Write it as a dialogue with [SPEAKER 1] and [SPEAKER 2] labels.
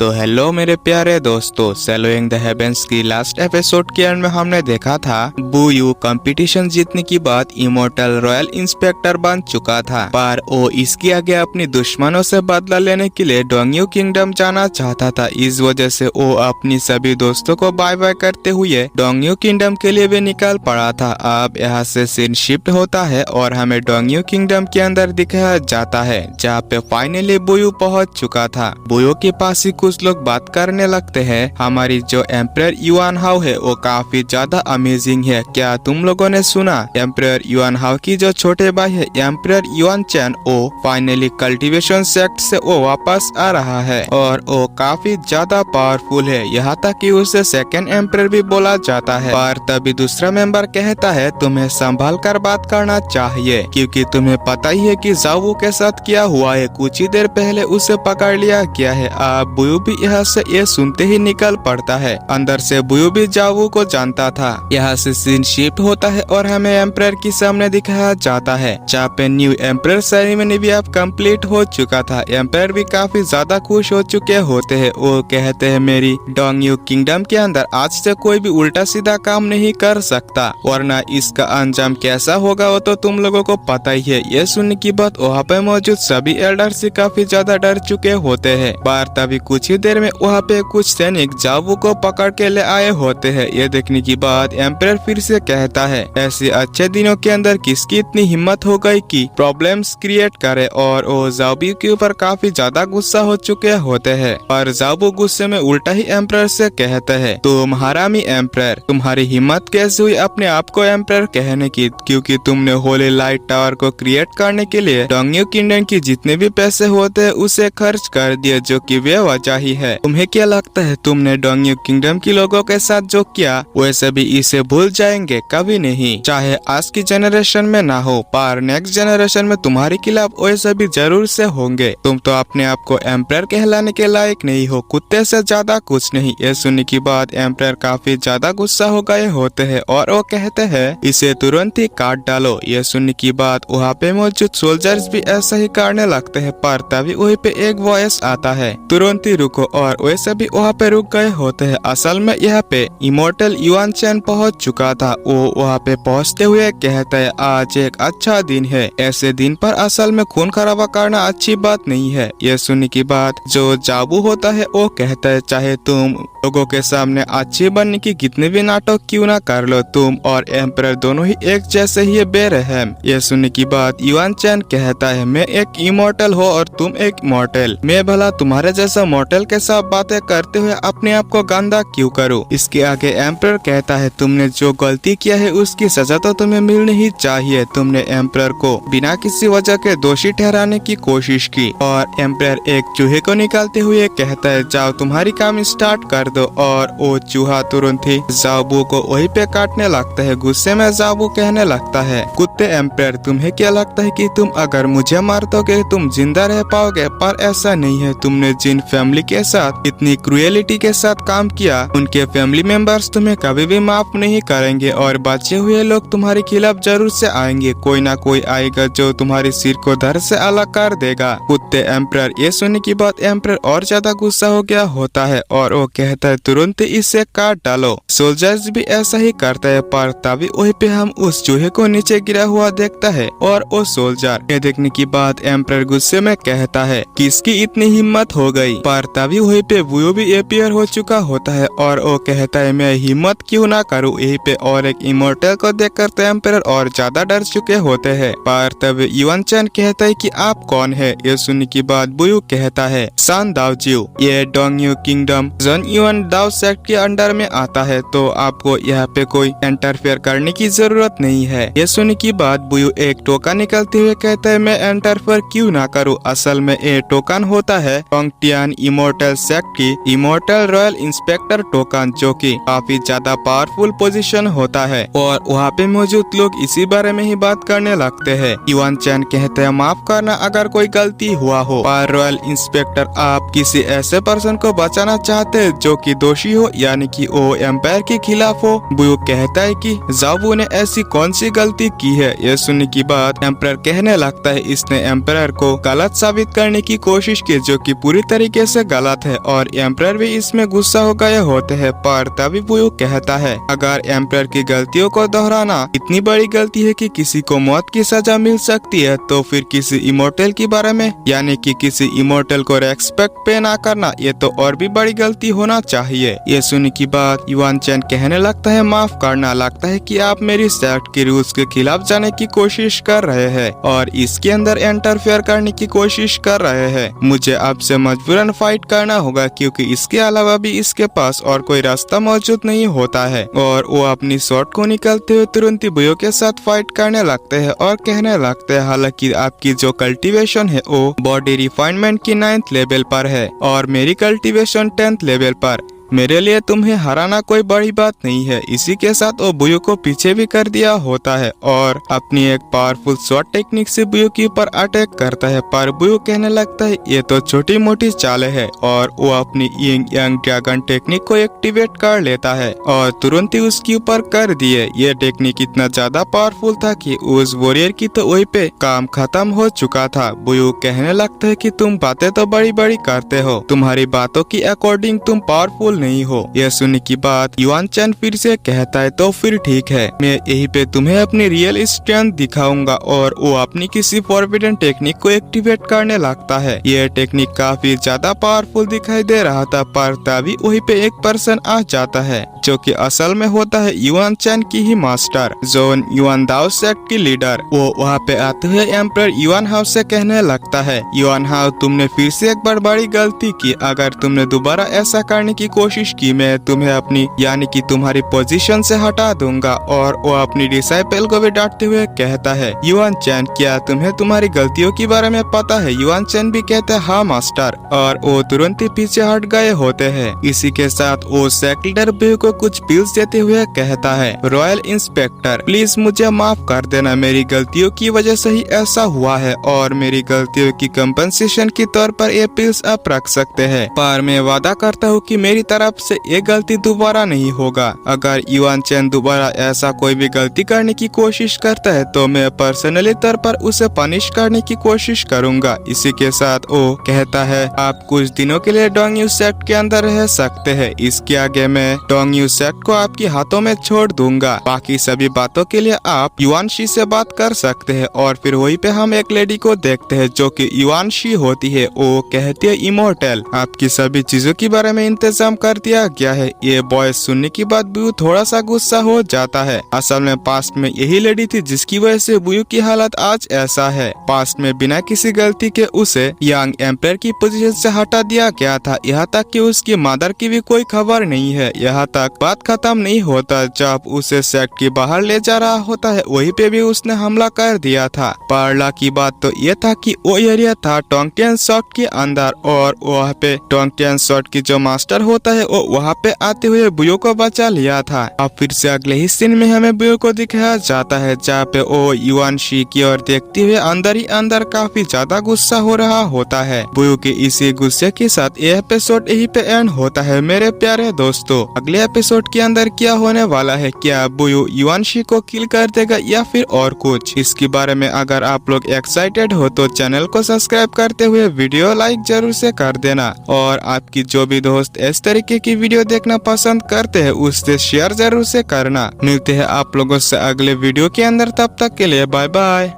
[SPEAKER 1] तो हेलो मेरे प्यारे दोस्तों, सैलोइंग द हेवेंस की लास्ट एपिसोड के एंड में हमने देखा था बुयू कंपटीशन जीतने की बाद इमोर्टल रॉयल इंस्पेक्टर बन चुका था, पर वो इसके आगे अपनी दुश्मनों से बदला लेने के लिए डोंगयू किंगडम जाना चाहता था। इस वजह से वो अपनी सभी दोस्तों को बाय बाय करते हुए डोंगयू किंगडम के लिए भी निकल पड़ा था। अब यहाँ से सीन शिफ्ट होता है और हमें डोंगयू किंगडम के अंदर दिखाया जाता है, जहाँ पे फाइनली बुयू पहुँच चुका था। बुयू के पास ही कुछ लोग बात करने लगते हैं। हमारी जो एम्परर युआन हाउ है वो काफी ज्यादा अमेजिंग है। क्या तुम लोगों ने सुना? एम्परर युआन हाउ की जो छोटे भाई है एम्परर युआन चैन, वो फाइनली कल्टीवेशन सेक्ट से वो वापस आ रहा है और वो काफी ज्यादा पावरफुल है, यहाँ तक कि उसे सेकंड एम्परर भी बोला जाता है। पर तभी दूसरा मेंबर कहता है तुम्हें संभाल कर बात करना चाहिए, क्योंकि तुम्हें पता ही है कि जावू के साथ क्या हुआ है। कुछ ही देर पहले उसे पकड़ लिया गया है। अब बुयू भी यहाँ से ये सुनते ही निकल पड़ता है। अंदर से बुयू भी जावू को जानता था। यहाँ से सीन शिफ्ट होता है और हमें एम्परर के सामने दिखाया जाता है, जहाँ पे न्यू एम्परर सेरेमनी भी अब कंप्लीट हो चुका था। एम्परर भी काफी ज्यादा खुश हो चुके होते हैं। वो कहते हैं मेरी डोंगयू किंगडम के अंदर आज से कोई भी उल्टा सीधा काम नहीं कर सकता, वरना इसका अंजाम कैसा होगा वो तो तुम लोगों को पता ही है। ये सुनने की बात वहाँ पे मौजूद सभी एल्डर से काफी ज्यादा डर चुके होते हैं। पर तभी कुछ ही देर में वहाँ पे कुछ सैनिक जावू को पकड़ के ले आए होते हैं। ये देखने की बाद एम्परर फिर से कहता है ऐसे अच्छे दिनों के अंदर किसकी इतनी हिम्मत हो गई कि प्रॉब्लम्स क्रिएट करे, और वो जावू के ऊपर काफी ज्यादा गुस्सा हो चुके होते हैं। और जावू गुस्से में उल्टा ही एम्परर से कहते हैं तुम हरामी एम्परर, तुम्हारी हिम्मत कैसे हुई अपने आप को एम्परर कहने की, क्योंकि तुमने होली लाइट टावर को क्रिएट करने के लिए डोंगयू किंगडम की जितने भी पैसे होते हैं उसे खर्च कर दिए, जो कि वे वजह ही है। तुम्हें क्या लगता है तुमने डोंगयू किंगडम के लोगों के साथ जो किया वैसे भी इसे भूल जाएंगे? कभी नहीं। चाहे आज की जनरेशन में ना हो, पर नेक्स्ट जनरेशन में तुम्हारे खिलाफ वैसे भी जरूर से होंगे। तुम तो अपने आप को एम्परर कहलाने के लायक नहीं हो, कुत्ते से ज्यादा कुछ नहीं। ये सुनने की बाद एम्परर काफी ज्यादा गुस्सा हो गए होते हैं और वो कहते हैं इसे तुरंत ही काट डालो। ये सुनने की बात वहाँ पे मौजूद सोल्जर्स भी ऐसा ही करने लगते हैं। पर तभी वहीं पे एक वॉइस आता है तुरंत ही रुको, और वैसे भी वहाँ पे रुक गए होते हैं। असल में यहाँ पे इमोर्टल युआन चैन पहुँच चुका था। वो वहाँ पे पहुँचते हुए कहता है आज एक अच्छा दिन है, ऐसे दिन पर असल में खून खराबा करना अच्छी बात नहीं है। ये सुनने की बात जो जाबू होता है वो कहता है चाहे तुम लोगों के सामने अच्छी बनने की कितने भी नाटक क्यों ना कर लो, तुम और एम्परर दोनों ही एक जैसे ही बेरहम। ये सुनने की बात युआन चैन कहता है मैं एक इमोर्टल हो और तुम एक मॉर्टल, मैं भला तुम्हारे जैसा मॉर्टल के साथ बातें करते हुए अपने आप को गंदा क्यों करूं? इसके आगे एम्परर कहता है तुमने जो गलती किया है उसकी सजा तो तुम्हें मिलनी ही चाहिए। तुमने एम्परर को बिना किसी वजह के दोषी ठहराने की कोशिश की। और एम्परर एक चूहे को निकालते हुए कहता है जाओ तुम्हारी काम स्टार्ट कर दो, और वो चूहा तुरंत ही जाबू को वहीं पे काटने लगता है। गुस्से में जाबू कहने लगता है कुत्ते एम्परर, तुम्हें क्या लगता है कि तुम अगर मुझे मार दोगे तुम जिंदा रह पाओगे? पर ऐसा नहीं है। तुमने जिन फैमिली के साथ इतनी क्रूएलिटी के साथ काम किया उनके फैमिली मेंबर्स तुम्हें कभी भी माफ नहीं करेंगे, और बचे हुए लोग तुम्हारे खिलाफ जरूर से आएंगे। कोई ना कोई आएगा जो तुम्हारे सिर को धड़ से अलग कर देगा। कुत्ते एम्परर। ये सुनने की बात एम्परर और ज्यादा गुस्सा हो गया होता है और वो कहता है तुरंत इसे काट डालो। सोल्जर्स भी ऐसा ही करता है। पर तभी वहीं पे हम उस चूहे को नीचे गिरा हुआ देखता है और वो सोल्जर। ये देखने की बात एम्परर गुस्से में कहता है किसकी इतनी हिम्मत हो गई? पर तभी वहीं पे बुयो भी अपीयर हो चुका होता है और वो कहता है मैं हिम्मत क्यों ना करूं? यहीं पे और एक इमोर्टल को देखकर तो एम्परर और ज्यादा डर चुके होते हैं। पर तभी युआन चैन कहता है कि आप कौन है? ये सुनने की बात बुयो कहता है सान दाओजियो, ये डोंगयू किंगडम जन युआन दाओ सेक्ट के अंडर में आता है, तो आपको यहाँ पे कोई इंटरफेयर करने की जरूरत नहीं है। ये सुनने की बात बुयो एक टोकन निकलते हुए कहता है मैं इंटरफेयर क्यों ना करूँ? असल में ये टोकन होता है टोंगटियान इमोर्टल सेक्ट की इमोर्टल रॉयल इंस्पेक्टर टोकन, जो कि काफी ज्यादा पावरफुल पोजीशन होता है। और वहाँ पे मौजूद लोग इसी बारे में ही बात करने लगते हैं। युआन चैन कहते हैं माफ करना अगर कोई गलती हुआ हो, पर रॉयल इंस्पेक्टर आप किसी ऐसे पर्सन को बचाना चाहते हैं जो की दोषी हो, यानी कि वो एम्पायर के खिलाफ हो। बुयो कहता है कि जाबू ने ऐसी कौन सी गलती की है। यह सुनने की बात एम्पायर कहने लगता है इसने एम्पायर को गलत साबित करने की कोशिश की, जो कि पूरी तरीके से गलत है, और एम्पायर भी इसमें गुस्सा हो गए होते हैं। पर तभी बुयो कहता है अगर एम्पायर की गलतियों को दोहराना इतनी बड़ी गलती है कि किसी को मौत की सजा मिल सकती है, तो फिर किसी इमोर्टल के बारे में, यानी कि किसी इमोर्टल को रेस्पेक्ट पे ना करना, ये तो और भी बड़ी गलती होना चाहिए। ये सुनने की बात युआन चैन कहने लगता है माफ करना, लगता है कि आप मेरी सेक्ट के रूल्स के खिलाफ जाने की कोशिश कर रहे हैं और इसके अंदर इंटरफेयर करने की कोशिश कर रहे हैं। मुझे आपसे मजबूरन फाइट करना होगा, क्योंकि इसके अलावा भी इसके पास और कोई रास्ता मौजूद नहीं होता है। और वो अपनी शॉट को निकलते हुए तुरंत ही बुयो के साथ फाइट करने लगते हैं और कहने लगते हैं हालांकि आपकी जो कल्टीवेशन है वो बॉडी रिफाइनमेंट की 9th लेवल पर है और मेरी कल्टीवेशन 10th लेवल पर। मेरे लिए तुम्हें हराना कोई बड़ी बात नहीं है। इसी के साथ वो बुयो को पीछे भी कर दिया होता है और अपनी एक पावरफुल शॉट टेक्निक से बुयो के ऊपर अटैक करता है। पर बुयो कहने लगता है ये तो छोटी मोटी चालें है, और वो अपनी यंग ड्रैगन टेक्निक को एक्टिवेट कर लेता है और तुरंत ही उसके ऊपर कर दिए। ये टेक्निक इतना ज्यादा पावरफुल था कि उस वॉरियर की तो वही पे काम खत्म हो चुका था। बुयो कहने लगता है कि तुम बातें तो बड़ी बड़ी करते हो, तुम्हारी बातों की अकॉर्डिंग तुम पावरफुल नहीं हो। यह सुनने की बात युआन चैन फिर से कहता है तो फिर ठीक है, मैं यही पे तुम्हें अपनी रियल स्ट्रेंथ दिखाऊंगा, और वो अपनी किसी फॉरबिडन टेक्निक को एक्टिवेट करने लगता है। यह टेक्निक काफी ज्यादा पावरफुल दिखाई दे रहा था, पर तभी वही पे एक पर्सन आ जाता है जो कि असल में होता है युआन चैन की ही मास्टर, जोन युआन दाओ सेक्ट की लीडर। वो वहाँ पे आते हुए एम्परर युआन हाउ से कहने लगता है युआन हाउ तुमने फिर से एक बार बड़ी गलती की, अगर तुमने दोबारा ऐसा करने की कोशिश की मैं तुम्हें अपनी यानी कि तुम्हारी पोजीशन से हटा दूंगा। और वो अपनी डिसाइपल को भी डांटते हुए कहता है युआन चैन क्या तुम्हें तुम्हारी गलतियों के बारे में पता है। युआन चैन भी कहते हैं हाँ मास्टर, और वो तुरंत ही पीछे हट गए होते हैं। इसी के साथ वो सेक्ट लीडर बुयो को कुछ पिल्स देते हुए कहता है रॉयल इंस्पेक्टर प्लीज मुझे माफ कर देना, मेरी गलतियों की वजह से ही ऐसा हुआ है और मेरी गलतियों की कंपनसेशन के तौर पर ये पिल्स आप रख सकते हैं, पर मैं वादा करता हूँ कि मेरी तरफ से ये गलती दोबारा नहीं होगा। अगर युआन चैन दोबारा ऐसा कोई भी गलती करने की कोशिश करता है तो मैं पर्सनली तौर पर उसे पनिश करने की कोशिश करूंगा। इसी के साथ वो कहता है आप कुछ दिनों के लिए डोंगयू सेक्ट के अंदर रह सकते हैं, इसके आगे मैं डोंगयू सेक्ट को आपके हाथों में छोड़ दूंगा, बाकी सभी बातों के लिए आप युआन शी से बात कर सकते हैं। और फिर वहीं पे हम एक लेडी को देखते हैं जो कि युआन शी होती है। वो कहती है इमोर्टल आपकी सभी चीजों के बारे में इंतजाम कर दिया गया है। ये बॉय सुनने की बात बुयो थोड़ा सा गुस्सा हो जाता है। असल में पास्ट में यही लेडी थी जिसकी वजह से बुयो की हालत आज ऐसा है। पास्ट में बिना किसी गलती के उसे यंग एम्पायर की पोजीशन से हटा दिया गया था, यहाँ तक कि उसकी मदर की भी कोई खबर नहीं है। यहाँ तक बात खत्म नहीं होता जब उसे सेक्ट के बाहर ले जा रहा होता है वहीं पे भी उसने हमला कर दिया था। पार्ला की बात तो ये था कि वो एरिया था टोंगटियन शॉट के अंदर, और वहाँ पे टोंगटियन शॉट की जो मास्टर होता है वो वहाँ पे आते हुए बुयो को बचा लिया था। अब फिर से अगले ही सीन में हमें बुयो को दिखाया जाता है जहाँ पे वो युआन शी की ओर देखते हुए अंदर ही अंदर काफी ज्यादा गुस्सा हो रहा होता है। बुयो के इसी गुस्से के साथ ये एपिसोड यही पे एंड होता है। मेरे प्यारे दोस्तों अगले एपिसोड के अंदर क्या होने वाला है, क्या बुयो युआन शी को किल कर देगा या फिर और कुछ, इसके बारे में अगर आप लोग एक्साइटेड हो तो चैनल को सब्सक्राइब करते हुए वीडियो लाइक जरूर से कर देना, और आपकी जो भी दोस्त इस तरीके की वीडियो देखना पसंद करते हैं उससे शेयर जरूर से करना। मिलते हैं आप लोगों से अगले वीडियो के अंदर, तब तक के लिए बाय बाय।